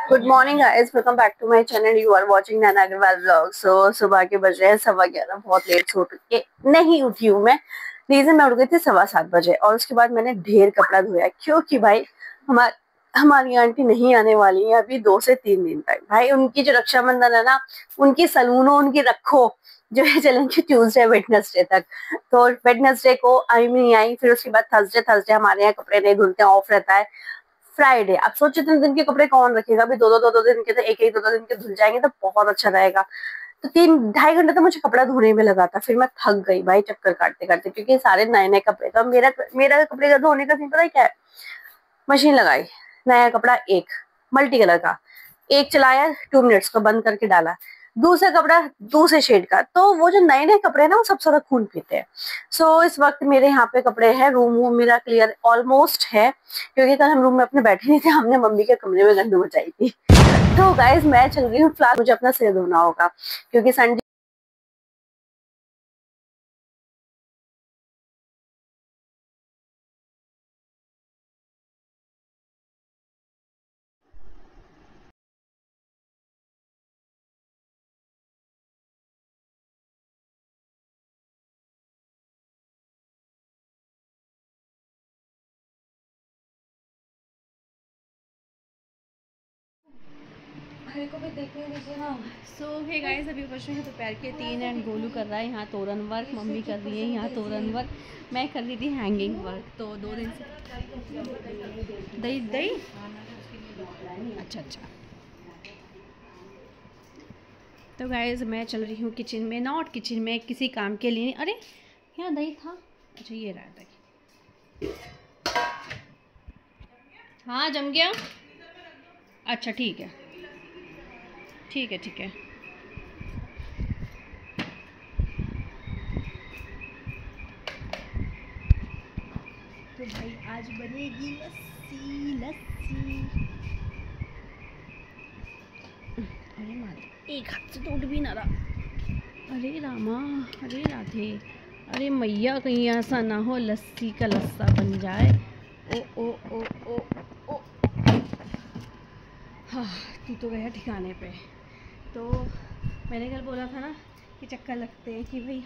Good morning guys, welcome back to my channel. You are watching Naina Agarwal vlog. सुबह के बज रहे हैं 11:15। बहुत लेट सो के नहीं उठी हूँ मैं। रीजन मैं उठ गई थी 7:15 बजे और उसके बाद मैंने ढेर कपड़ा धोया क्योंकि भाई हमारी आंटी नहीं आने वाली है अभी 2 से 3 दिन तक। भाई उनकी जो रक्षाबंधन है ना, उनकी सलूनो उनकी रखो जो है चलेंगे ट्यूसडे वेडनेसडे तक। तो वेडनेसडे को आई नहीं आई, फिर उसके बाद थर्सडे थर्सडे हमारे यहाँ कपड़े नहीं धुलते, ऑफ रहता है। फ्राइडे अब सोचो 3 दिन के कपड़े कौन रखेगा, अभी दो दो दिन के, तो एक एक दो दो दिन के धुल जाएंगे तो बहुत अच्छा रहेगा। तो 3 ढाई घंटे तो मुझे कपड़ा धोने में लगा था, फिर मैं थक गई भाई चक्कर काटते काटते, क्योंकि सारे नए नए कपड़े। तो मेरा मेरा कपड़े का धोने का सीन पता है क्या है? मशीन लगाई, नया कपड़ा एक मल्टी कलर का, एक चलाया 2 मिनट्स को बंद करके डाला, दूसरा कपड़ा दूसरे शेड का। तो वो जो नए नए कपड़े हैं ना, वो सबसे ज्यादा खून पीते हैं। इस वक्त मेरे यहाँ पे कपड़े हैं, रूम वूम मेरा क्लियर ऑलमोस्ट है, क्योंकि कल हम रूम में अपने बैठे नहीं थे, हमने मम्मी के कमरे में गंदू मचाई थी। तो गाइज मैं चल रही हूँ, फिलहाल मुझे अपना सिर धोना होगा क्योंकि संडे। मेरे को भी देखने दीजिए ना। हे गाइस, अभी बज रहे हैं दोपहर के 3 एंड गोलू कर रहा है यहाँ तोरण वर्क, मम्मी कर रही है यहाँ तोरण वर्क, मैं कर रही थी हैंगिंग वर्क। तो 2 दिन से दही दही अच्छा अच्छा। तो गाइस मैं चल रही हूँ किचन में, नॉट किचन में, किसी काम के लिए। अरे यहाँ दही था, अच्छा ये रहा दही। हाँ जम गया, अच्छा ठीक है ठीक है ठीक है। तो भाई आज बनेगी लस्सी लस्सी। अरे माता, एक हाथ से टूट भी ना रहा। अरे रामा, अरे राधे, अरे मैया कहीं ऐसा ना हो लस्सी का लस्सा बन जाए। ओ ओ ओ ओ ओ। हाँ, तू तो गया ठिकाने पे। तो मैंने कल बोला था ना कि चक्कर लगते हैं कि भाई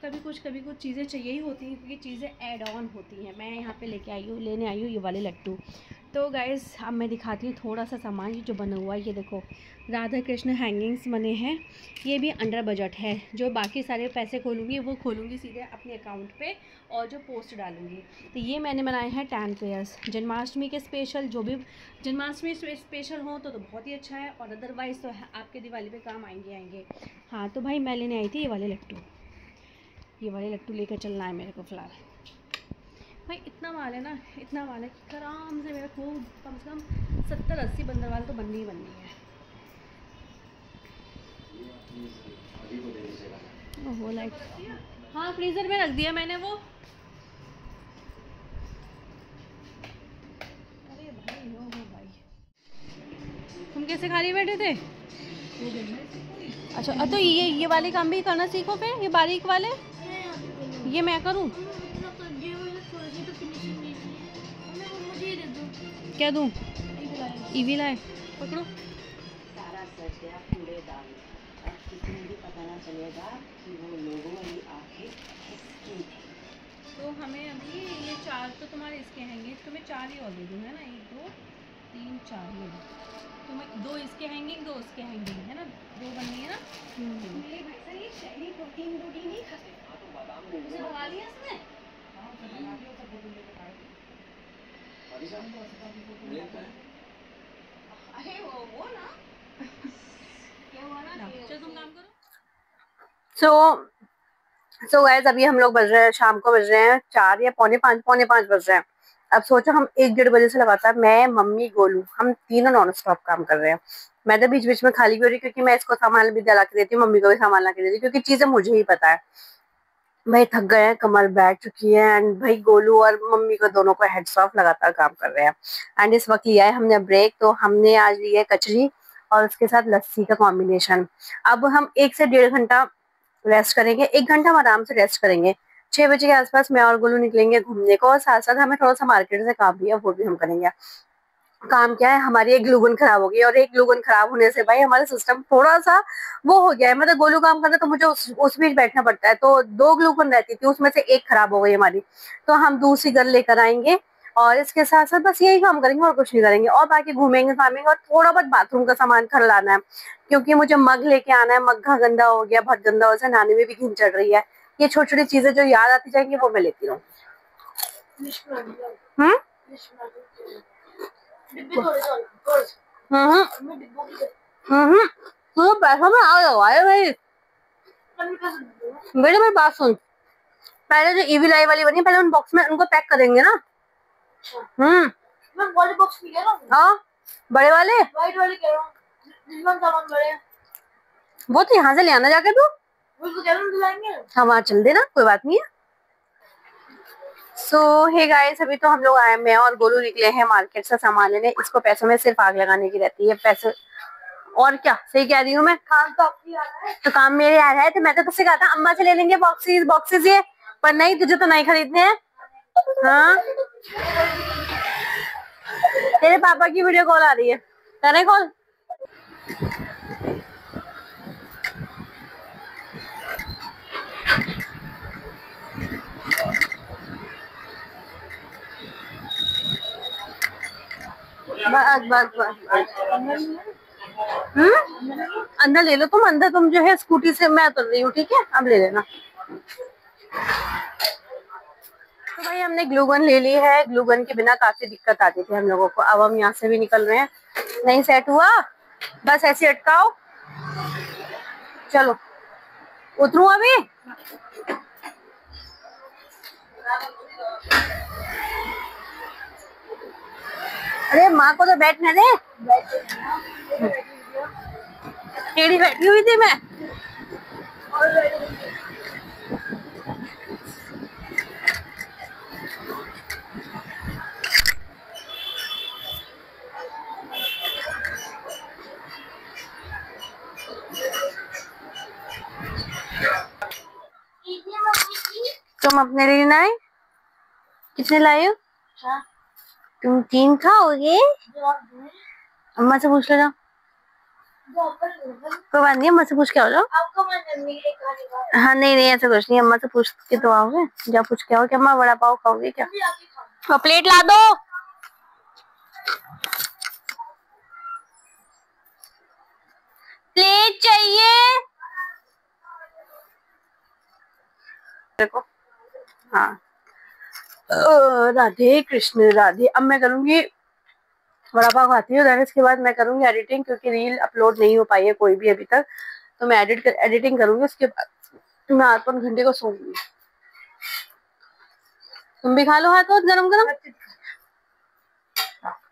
कभी कुछ चीज़ें चाहिए ही होती हैं, क्योंकि चीज़ें ऐड ऑन होती हैं। मैं यहाँ पे लेने आई हूँ ये वाले लड्डू। तो गाइस अब मैं दिखाती हूँ थोड़ा सा सामान जो बना हुआ है। ये देखो, राधा कृष्ण हैंगिंग्स बने हैं। ये भी अंडर बजट है। जो बाकी सारे पैसे खोलूँगी वो खोलूँगी सीधे अपने अकाउंट पे और जो पोस्ट डालूँगी। तो ये मैंने बनाए हैं 10 पेयर्स जन्माष्टमी के स्पेशल। जो भी जन्माष्टमी स्पेशल हो तो बहुत ही अच्छा है, और अदरवाइज़ तो आपके दिवाली पे काम आएंगे। हाँ तो भाई मैं लेने आई थी ये वाले लड्डू। ये वाले लट्टू लेकर चलना है मेरे को फ़िलहाल। भाई इतना माल है ना, इतना माल है कि आराम से मेरा खूब कम से कम 70-80 बंदरवाल तो बननी ही बननी है। वो लाइट, हाँ फ्रीज़र में रख दिया मैंने वो। अरे भाई हो भाई, तुम कैसे खाली बैठे थे? अच्छा तो ये वाले काम भी करना सीखो फिर, ये बारीक वाले। ये मैं करूँ? क्या दूँ? ईवी लाए, पकड़ो। सारा सच गया कूड़ेदान, अब किसी को भी पता ना चलेगा कि वो लोगों वाली आंखें किसकी थी। तो हमें अभी ये 4 तो तुम्हारे इसके हैंगे, तुम्हें 4 ही और दे दूँ है ना, 1 2 3 4 ये तुम्हें 2 इसके हैंगिंग 2 उसके हैंगिंग है ना, 2 बननी है ना। मेरे भाई साहब ये शहरी प्रोटीन नहीं खाते, उसे लगा लिया इसने। अरे वो ना क्या हुआ ना, चलो तुम काम करो। सो गाइस अभी हम लोग बज रहे हैं, शाम को बज रहे हैं 4 या पौने 5 बज रहे हैं। अब सोचो हम 1 डेढ़ बजे से लगातार, मैं मम्मी गोलू, हम तीनों नॉन स्टॉप काम कर रहे हैं। मैं तो बीच बीच में खाली भी हो रही, क्योंकि मैं इसको सामान भी दिला के देती हूँ, मम्मी को भी सामान ला के देती हूँ, क्योंकि चीजें मुझे ही पता है। भाई थक गए हैं, कमर बैठ चुकी है, एंड भाई गोलू और मम्मी को दोनों को हेड्स ऑफ, लगातार काम कर रहे हैं। एंड इस वक्त लिया है हमने ब्रेक, तो हमने आज लिया है कचरी और उसके साथ लस्सी का कॉम्बिनेशन। अब हम 1 से 1.5 घंटा रेस्ट करेंगे, 1 घंटा हम आराम से रेस्ट करेंगे। 6 बजे के आसपास मैं और गोलू निकलेंगे घूमने को, और साथ साथ हमें थोड़ा सा मार्केट से काम भी है, वो भी हम करेंगे। काम क्या है, हमारी एक ग्लूगन खराब हो गई और एक ग्लूगन खराब होने से भाई हमारा सिस्टम थोड़ा सा वो हो गया है। मतलब गोलू काम करना तो मुझे उस बीच बैठना पड़ता है, तो 2 ग्लूगन रहती थी, उसमें से एक खराब हो गई हमारी, तो हम दूसरी गन लेकर आएंगे और इसके साथ साथ बस यही काम करेंगे और कुछ नहीं करेंगे, और बाकी घूमेंगे घामेंगे और थोड़ा बहुत बाथरूम का सामान खरीदना है, क्योंकि मुझे मग लेके आना है। मग्घा गंदा हो गया, बहुत गंदा, हो नहाने में भी घिन चढ़ रही है। ये छोटी छोटी चीजें जो याद आती जाएंगी वो मैं लेती रहूँ। हम्म हम्म हम्म तो पैसा में आ जाओ आए भाई। बेटा मेरी बात सुन, पहले जो ईवी लाई वाली बनी, पहले उन बॉक्स में उनको पैक करेंगे ना। मैं बड़े बॉक्स भी कह रहा हूँ। हाँ बड़े वाले, वाइट वाले कह रहा हूँ, जिसमें सामान बड़े हैं। वो तो यहाँ से ले आना जाके तू, वो तो कह रहा हूँ दिलाएंगे। हाँ वहाँ चल देना, कोई बात नहीं है। सो हे गाइस, अभी तो हम लोग आए, मैं और गोलू निकले हैं मार्केट से सामान लेने। इसको पैसों में सिर्फ आग लगाने की रहती है, पैसे और क्या। सही कह रही हूँ मैं, काम तो आपकी आ रहा है, तो काम मेरे आ रहा है। तो मैं तो तुझसे कहा था अम्मा से ले लेंगे बॉक्सेस बॉक्सेस ये, पर नहीं, तुझे तो नहीं खरीदने हैं। हाँ तेरे पापा की वीडियो कॉल आ रही है, करे कॉल। बस बस बस अंदर ले लो तुम, अंदर तुम जो है स्कूटी से, मैं उतर रही हूँ, ठीक है अब ले लेना। तो भाई हमने ग्लूगन ले ली है, ग्लूगन के बिना काफी दिक्कत आती थी हम लोगों को। अब हम यहाँ से भी निकल रहे हैं, नहीं सेट हुआ बस ऐसे अटकाओ, चलो उतरू अभी। अरे माँ को तो बैठने दे, टेढ़ी बैठी हुई थी मैं। तुम अपने लिए लाए, कितने लाए हो? तुम 3 खाओगे? अम्मा से पूछ लेना, कोई बात नहीं, अम्मा से पूछ के आओ जाओ। हाँ नहीं नहीं ऐसा कुछ नहीं, अम्मा से पूछ के तो आओगे, जब पूछ के आओगे अम्मा वड़ा पाव खाओगे क्या, तो प्लेट ला दो। प्लेट चाहिए देखो। हाँ राधे कृष्ण राधे। अब मैं करूंगी वड़ा पाव खाती हूँ, देन इसके बाद मैं करूंगी एडिटिंग, क्योंकि रील अपलोड नहीं हो पाई है कोई भी अभी तक, तो मैं एडिटिंग करूंगी, उसके बाद मैं 8-5 घंटे को सोऊंगी। तुम भी खा लो हाथ हाथ गरम गरम,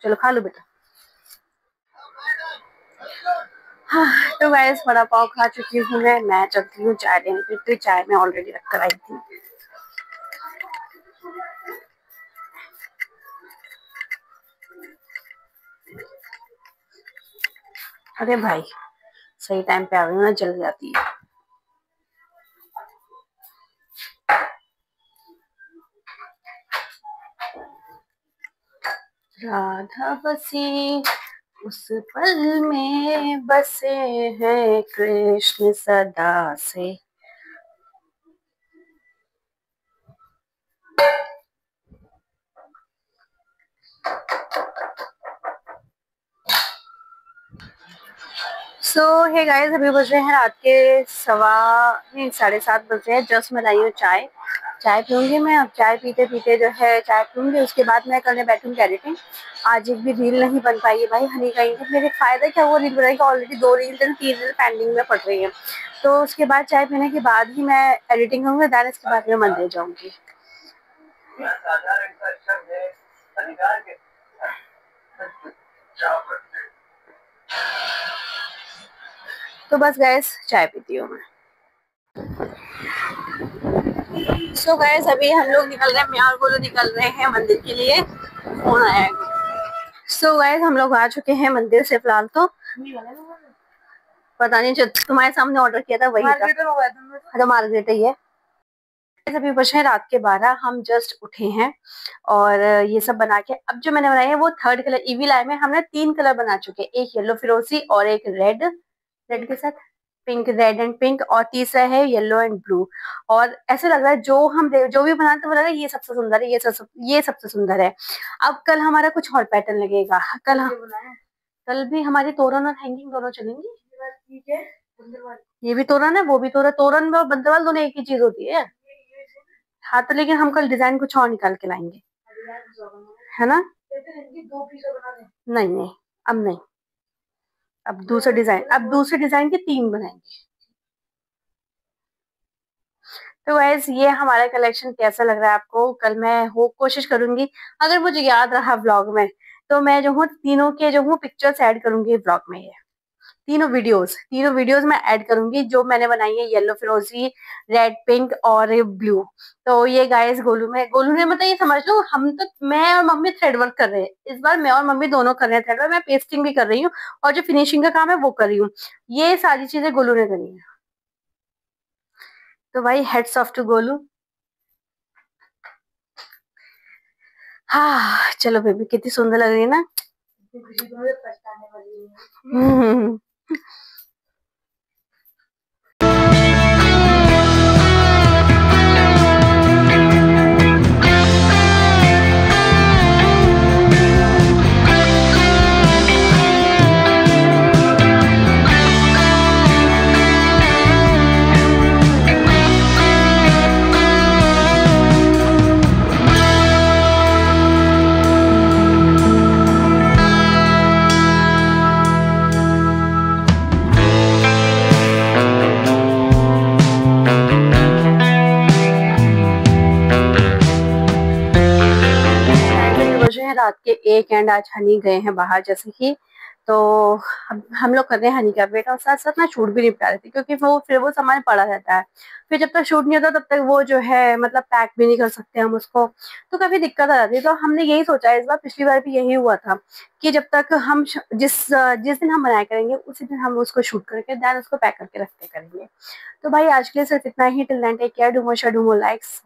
चलो खा लो बेटा। हाँ तो गाइस वड़ा पाव खा चुकी हूँ मैं चलती हूँ चाय लेने, क्योंकि चाय मैं ऑलरेडी रख कर आई थी। अरे भाई सही टाइम पे आ गई ना, जल जाती है। राधा बसी उस पल में बसे हैं कृष्ण सदा से। सो हे गाइस, अभी बज रहे हैं रात के 7:30 बज रहे हैं। जस्ट मैं लाई हूँ चाय, चाय पीऊंगी मैं। अब चाय पीते पीते जो है चाय पीऊंगी, उसके बाद मैं करने बैठूंगी एडिटिंग। आज एक भी रील नहीं बन पाई है भाई, हनी कहीं मेरे फायदा क्या, वो रील बनाएगी, ऑलरेडी 2 रील 3 रील पेंडिंग में पड़ रही है। तो उसके बाद चाय पीने के बाद ही मैं एडिटिंग करूंगी, देन इसके बाद मैं मंदिर जाऊंगी। तो बस गैस चाय पीती हूँ मैं। सो गैस अभी हम लोग निकल रहे हैं, मैं और गोलू निकल रहे हैं मंदिर के लिए, फोन आया है। सो गैस हम लोग आ चुके हैं मंदिर से, फिलहाल तो पता नहीं जो तुम्हारे सामने ऑर्डर किया था वही था, तो मार्गरेट ही है। अभी बजे हैं रात के 12, हम जस्ट उठे हैं और ये सब बना के अब जो मैंने बनाया है वो थर्ड कलर ईवी लाई में हमने 3 कलर बना चुके हैं, एक येलो फिरोजी और एक रेड, रेड के साथ पिंक, रेड एंड पिंक, और तीसरा है येलो एंड ब्लू। और ऐसे लग रहा है जो भी बनाते वो लग रहा है ये सबसे सुंदर है, ये सबसे सुंदर है। अब कल हमारा कुछ और पैटर्न लगेगा। कल भी हमारी तोरण और हैंगिंग दोनों चलेंगी। ठीक है, ये भी तोरण है वो भी तोरण, तोरण और बंदरवाल दोनों एक ही चीज होती है। हाँ तो लेकिन हम कल डिजाइन कुछ और निकाल के लाएंगे, है ना? नहीं नहीं, अब नहीं, अब दूसरे डिजाइन के 3 बनाएंगे। तो वैसे ये हमारा कलेक्शन कैसा लग रहा है आपको? कल मैं कोशिश करूंगी, अगर मुझे याद रहा व्लॉग में, तो मैं जो हूँ तीनों के जो हूँ पिक्चर्स ऐड करूंगी व्लॉग में। ये तीनों वीडियोस मैं ऐड करूंगी जो मैंने बनाई है, येलो फिरोजी, रेड पिंक और ब्लू। तो ये गाइस गोलू ने मतलब ये समझ लो, मैं और मम्मी थ्रेड वर्क कर रहे हैं इस बार, मैं और मम्मी दोनों कर रहे हैं थ्रेड वर्क। मैं पेस्टिंग भी कर रही हूँ और जो फिनिशिंग का काम है वो कर रही हूँ। ये सारी चीजें गोलू ने करी है। तो भाई हेड्स ऑफ टू गोलू। हाँ चलो बेबी, कितनी सुंदर लग रही है ना? रात के 1 एंड आज हनी गए हैं बाहर जैसे कि, तो हम लोग कर रहे हैं हनी का वेट और साथ साथ मैं शूट भी निपटा रही थी, क्योंकि वो सामान पड़ा रहता है, फिर जब तक शूट नहीं होता तब तक वो जो है मतलब पैक भी नहीं कर सकते हम उसको, तो काफी दिक्कत आ जाती है। तो हमने यही सोचा है इस बार, पिछली बार भी यही हुआ था कि जब तक हम जिस दिन हम बनाया करेंगे उसी दिन हम उसको शूट करके देन उसको पैक करके रखते करेंगे। तो भाई आज के लिए सिर्फ इतना ही। Till then take care, do more share, do more likes.